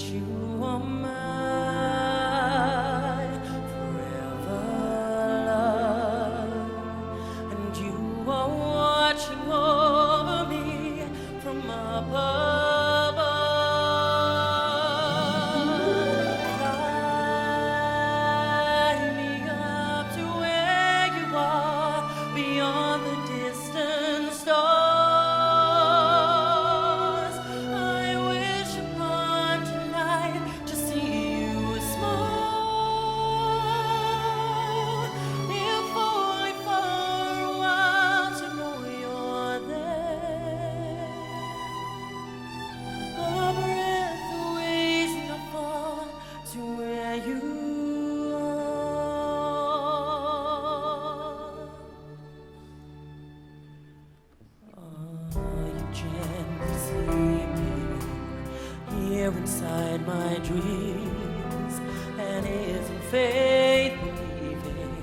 you are my forever love, and you are watching over me from above. Fly me up to where you are, beyond the distant stars. I wish upon tonight to see you smile, if only for a while to know you're there. A breath away's not far to where you are. You gently sleeping here inside my dreams, and isn't faith believing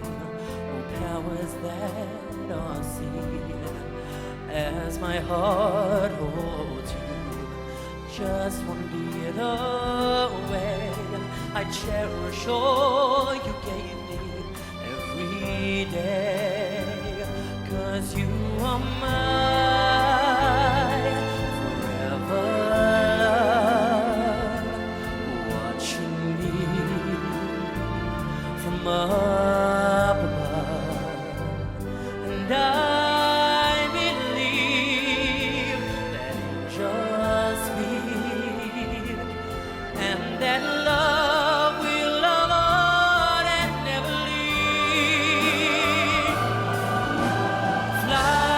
all powers that are seen, as my heart holds you just one beat away. I cherish all you gave me every day, 'cause you are my forever love, watching me from up above. And I believe that angels speak, and that love will love on and never leave. Fly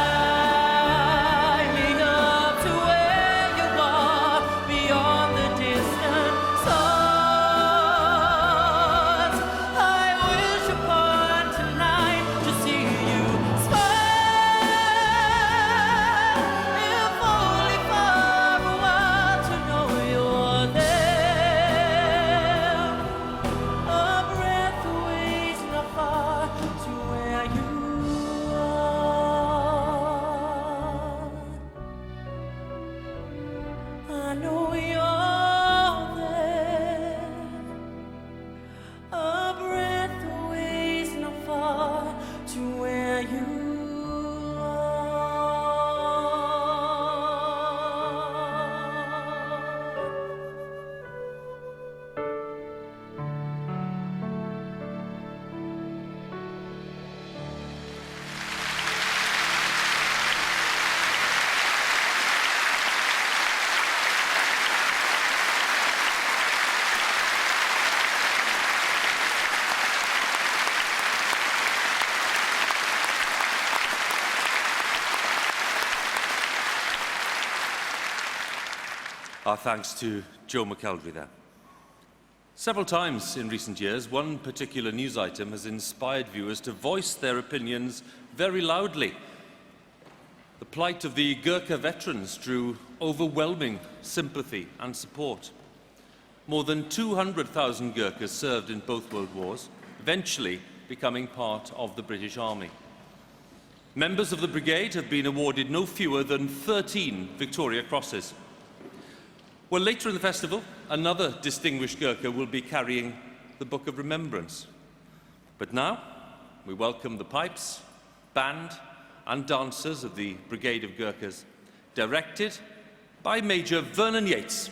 me up to where you are, beyond the distant stars. I wish upon tonight to see you smile, if only for a while to know you're there. A breath away's not far to where you are. I know you're there. A breath away's not far to where you Our thanks to Joe McElderry there. Several times in recent years, one particular news item has inspired viewers to voice their opinions very loudly. The plight of the Gurkha veterans drew overwhelming sympathy and support. More than 200,000 Gurkhas served in both World Wars, eventually becoming part of the British Army. Members of the brigade have been awarded no fewer than 13 Victoria Crosses. Well, later in the festival, another distinguished Gurkha will be carrying the Book of Remembrance. But now, we welcome the pipes, band, and dancers of the Brigade of Gurkhas, directed by Major Vernon Yates.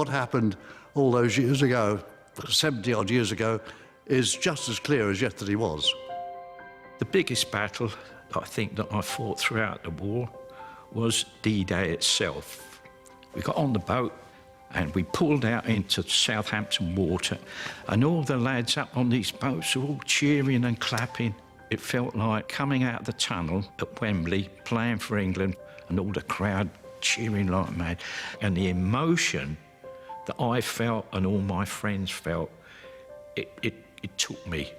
what happened all those years ago, 70-odd years ago, is just as clear as yesterday was. The biggest battle I think that I fought throughout the war was D-Day itself. We got on the boat and we pulled out into Southampton water, and all the lads up on these boats were all cheering and clapping. It felt like coming out of the tunnel at Wembley, playing for England, and all the crowd cheering like mad. And the emotion that I felt and all my friends felt, it took me.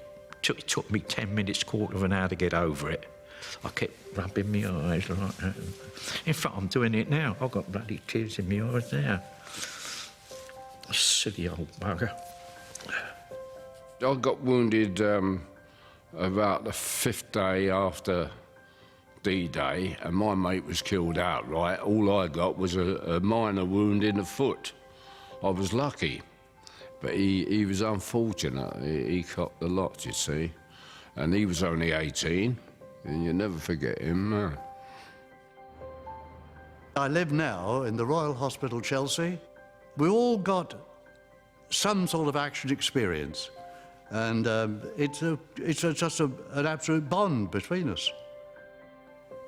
It took me 10 minutes, quarter of an hour to get over it. I kept rubbing my eyes like that. In fact, I'm doing it now. I've got bloody tears in my eyes now. Silly old bugger. I got wounded about the 5th day after D-Day, and my mate was killed outright. All I got was a minor wound in the foot. I was lucky, but he was unfortunate. He copped the lot, you see. And he was only 18, and you never forget him, no. I live now in the Royal Hospital, Chelsea. We all got some sort of action experience, and it's just an absolute bond between us.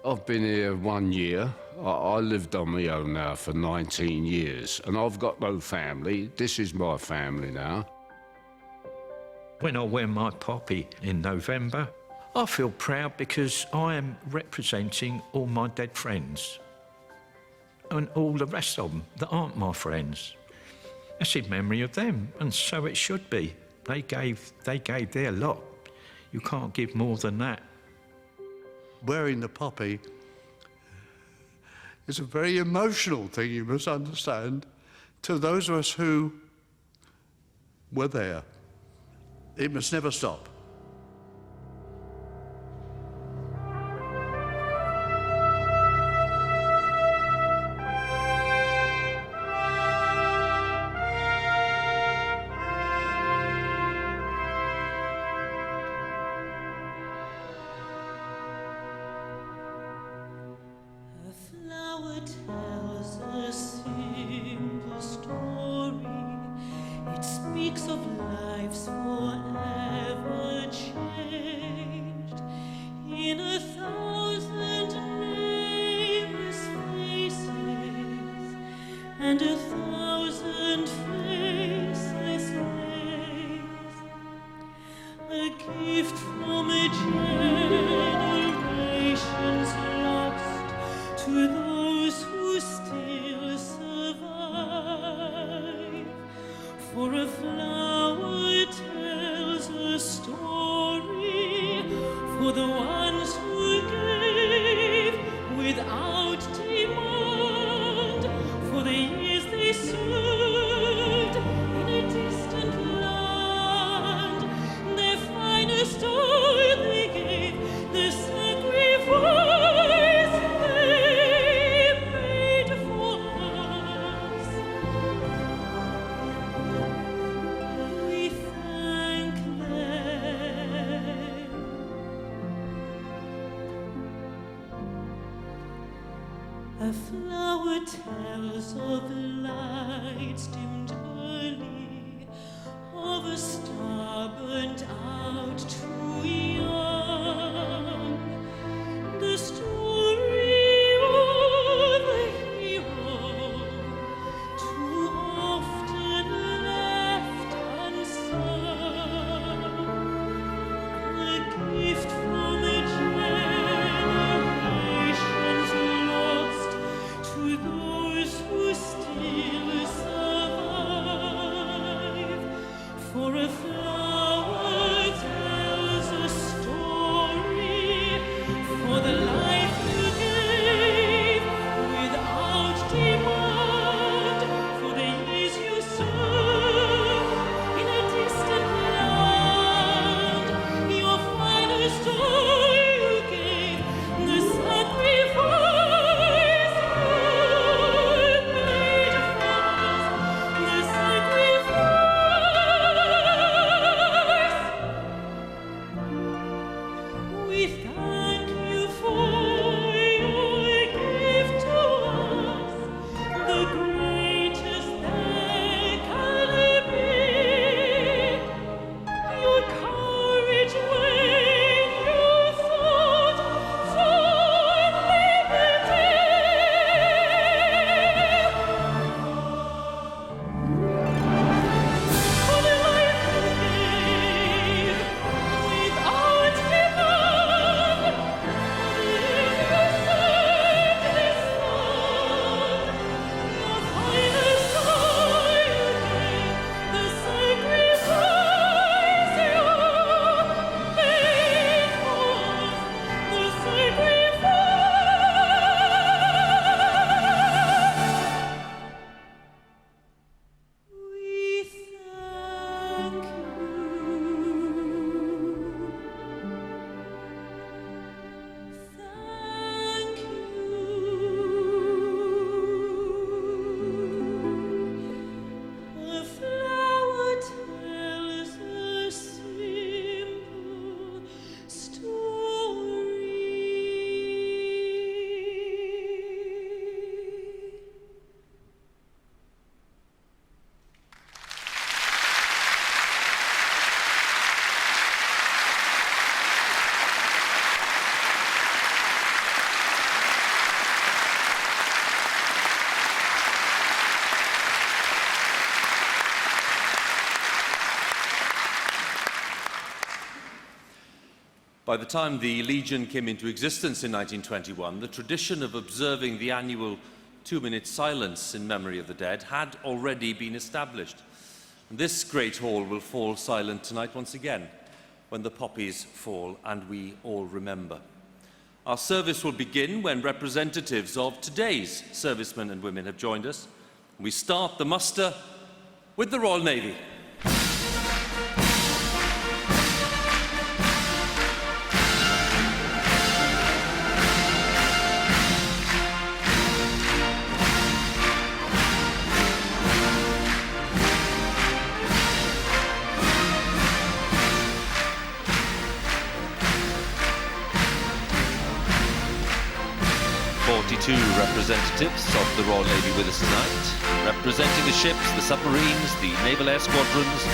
I've been here 1 year. I lived on my own now for 19 years, and I've got no family. This is my family now. When I wear my poppy in November, I feel proud because I am representing all my dead friends and all the rest of them that aren't my friends. It's in memory of them, and so it should be. They gave their lot. You can't give more than that. Wearing the poppy is a very emotional thing, you must understand, to those of us who were there. It must never stop. Tells a simple story. It speaks of lives forever changed. In 1,000 nameless faces and 1,000 faceless names, a gift from a generation's lost to those who still survive. For a flower tells a story for the ones who gave without demand, for the years they served in a distant land. Their finest hour they gave, the sacrifice they made for us. We thank them. A flower tells of lights dimmed early, of a star burnt out too young. The story of a hero too often left unsung, a gift from a generation's lost to those who still survive. For a flower tells a story for the life you gave without demand, for the years you served in a distant land. Your finest hour you gave, the sacrifice you made for us, the sacrifice By the time the Legion came into existence in 1921, the tradition of observing the annual 2-minute silence in memory of the dead had already been established. And this great hall will fall silent tonight once again, when the poppies fall and we all remember. Our service will begin when representatives of today's servicemen and women have joined us. We start the muster with the Royal Navy. 42 representatives of the Royal Navy with us tonight, representing the ships, the submarines, the naval air squadrons, the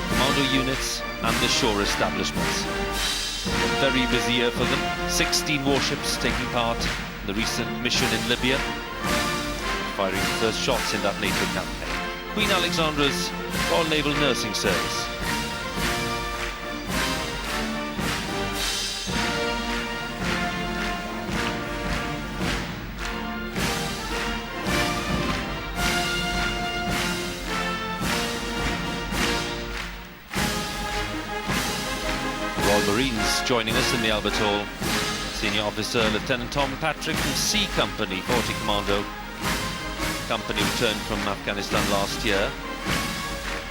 commando units and the shore establishments. A very busy year for them, 16 warships taking part in the recent mission in Libya, firing the first shots in that NATO campaign. Queen Alexandra's Royal Naval Nursing Service. Marines joining us in the Albert Hall. Senior Officer Lieutenant Tom Patrick from C Company, 40 Commando. Company returned from Afghanistan last year.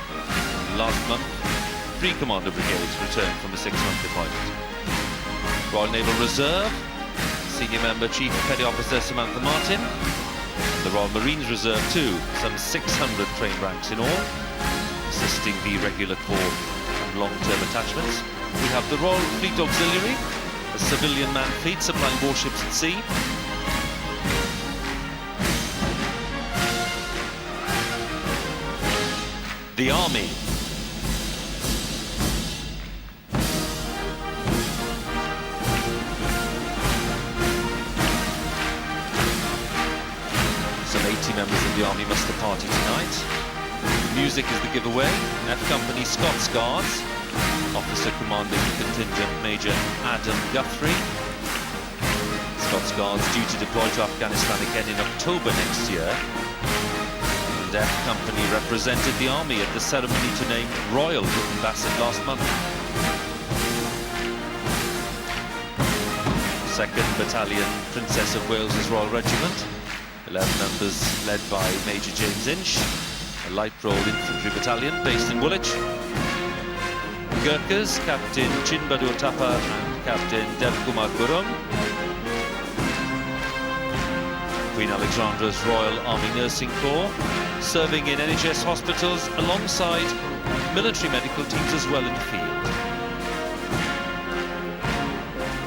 And last month, 3 Commando Brigades returned from a 6-month deployment. Royal Naval Reserve, Senior Member Chief Petty Officer Samantha Martin. The Royal Marines Reserve too, some 600 trained ranks in all, assisting the regular corps and long-term attachments. We have the Royal Fleet Auxiliary, a civilian manned fleet supplying warships at sea. The Army. Some 80 members of the Army muster party tonight. Music is the giveaway. F Company Scots Guards. Officer Commanding Contingent Major Adam Guthrie. Scots Guards due to deploy to Afghanistan again in October next year. And F Company represented the Army at the ceremony to name Royal Britain Bassett last month. 2nd Battalion Princess of Wales's Royal Regiment. 11 members led by Major James Inch, a light role infantry battalion based in Woolwich. Gurkhas, Captain Chinbadur Thapa and Captain Devkumar Gurung. Queen Alexandra's Royal Army Nursing Corps, serving in NHS hospitals alongside military medical teams as well in the field.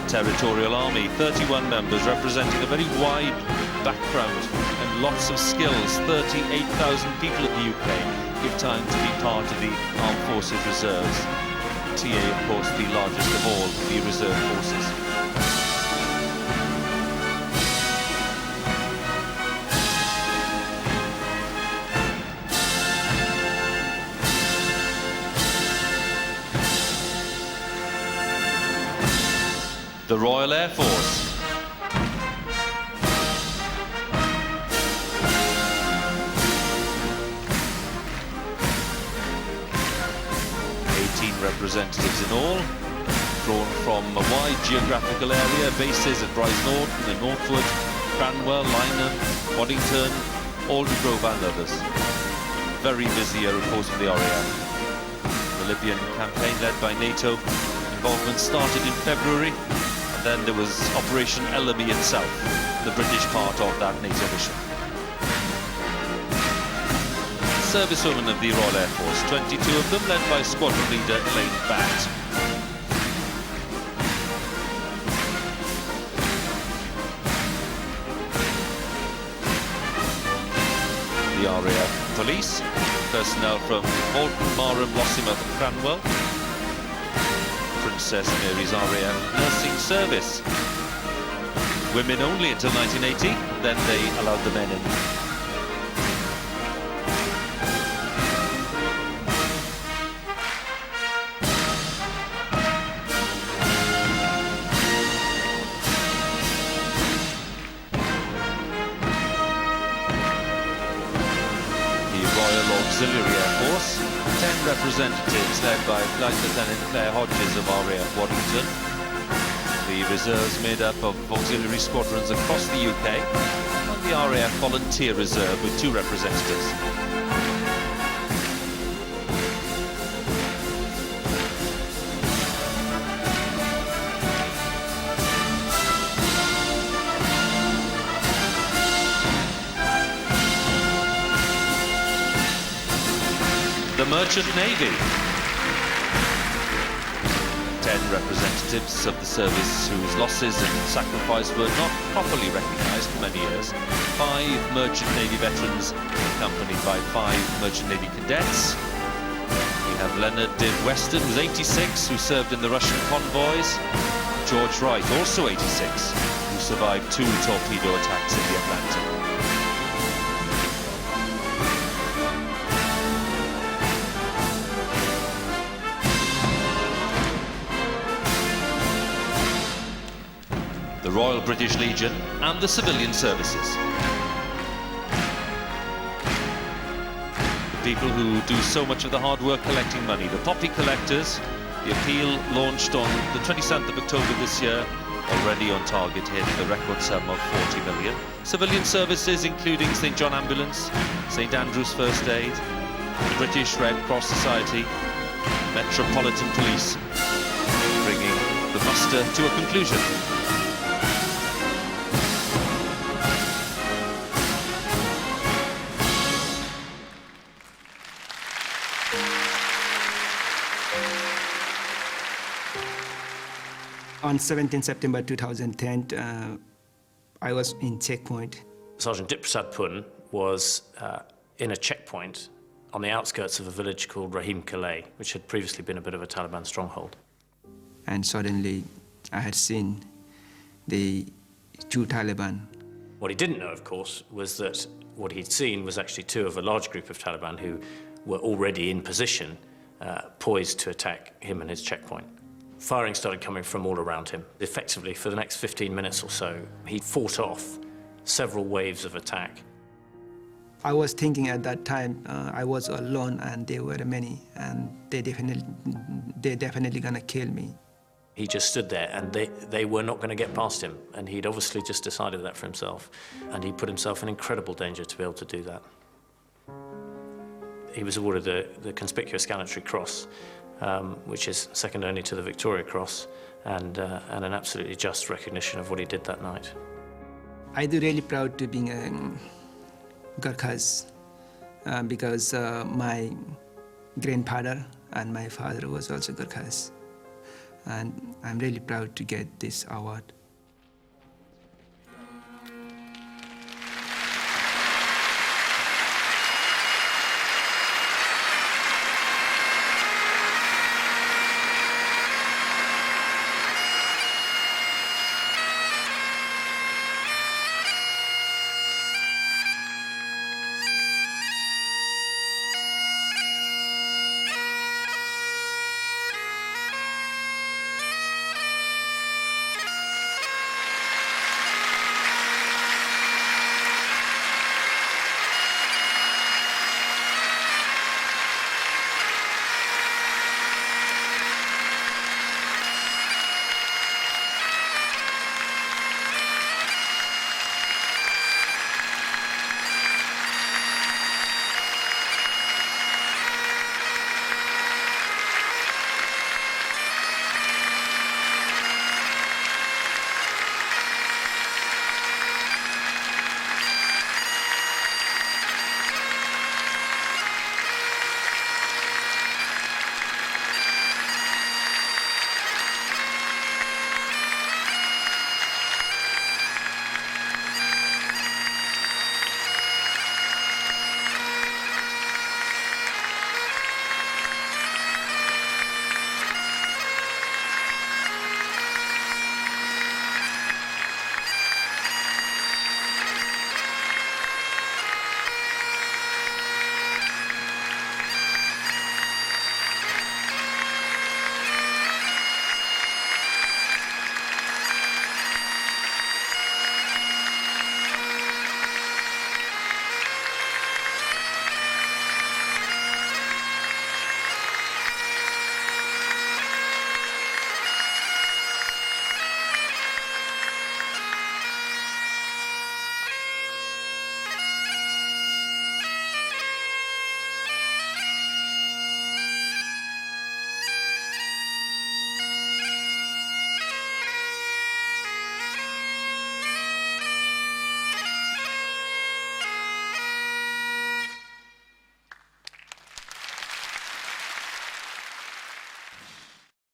Territorial Army, 31 members representing a very wide background and lots of skills. 38,000 people in the UK give time to be part of the Armed Forces Reserves. TA, of course, the largest of all the reserve forces. The Royal Air Force. Representatives in all, drawn from a wide geographical area, bases at Bryce Norton and Northwood, Cranwell, Lynham, Waddington, Aldergrove and others. Very busy year, of course, for the RAF. The Libyan campaign led by NATO. Involvement started in February, and then there was Operation Ellamy itself, the British part of that NATO mission. Servicewomen of the Royal Air Force, 22 of them, led by Squadron Leader Elaine Batt. The RAF Police, personnel from Bolton, Marham, Lossiemouth and Cranwell. Princess Mary's RAF Nursing Service. Women only until 1980, then they allowed the men in. representatives led by Flight Lieutenant Claire Hodges of RAF Waddington. The reserves made up of auxiliary squadrons across the UK, and the RAF Volunteer Reserve with 2 representatives. The Merchant Navy. 10 representatives of the service whose losses and sacrifice were not properly recognised for many years. 5 Merchant Navy veterans accompanied by 5 Merchant Navy cadets. We have Leonard Div Weston, who's 86, who served in the Russian convoys. George Wright, also 86, who survived 2 torpedo attacks in the Atlantic. The Royal British Legion and the civilian services. The people who do so much of the hard work collecting money. The Poppy Collectors. The appeal launched on the 27th of October this year, already on target, hit the record sum of 40 million. Civilian services including St John Ambulance, St Andrew's First Aid, the British Red Cross Society, Metropolitan Police, bringing the muster to a conclusion. On 17 September 2010, I was in checkpoint. Sergeant Diprasad Pun was in a checkpoint on the outskirts of a village called Rahim Kalay, which had previously been a bit of a Taliban stronghold. And suddenly, I had seen the 2 Taliban. What he didn't know, of course, was that what he'd seen was actually 2 of a large group of Taliban who were already in position, poised to attack him and his checkpoint. Firing started coming from all around him. Effectively, for the next 15 minutes or so, he fought off several waves of attack. I was thinking at that time, I was alone and there were many, and they're definitely gonna kill me. He just stood there and they were not gonna get past him, and he'd obviously just decided that for himself, and he put himself in incredible danger to be able to do that. He was awarded the Conspicuous Gallantry Cross, which is second only to the Victoria Cross, and an absolutely just recognition of what he did that night. I do really proud to being a Gurkhas because my grandfather and my father was also Gurkhas, and I'm really proud to get this award.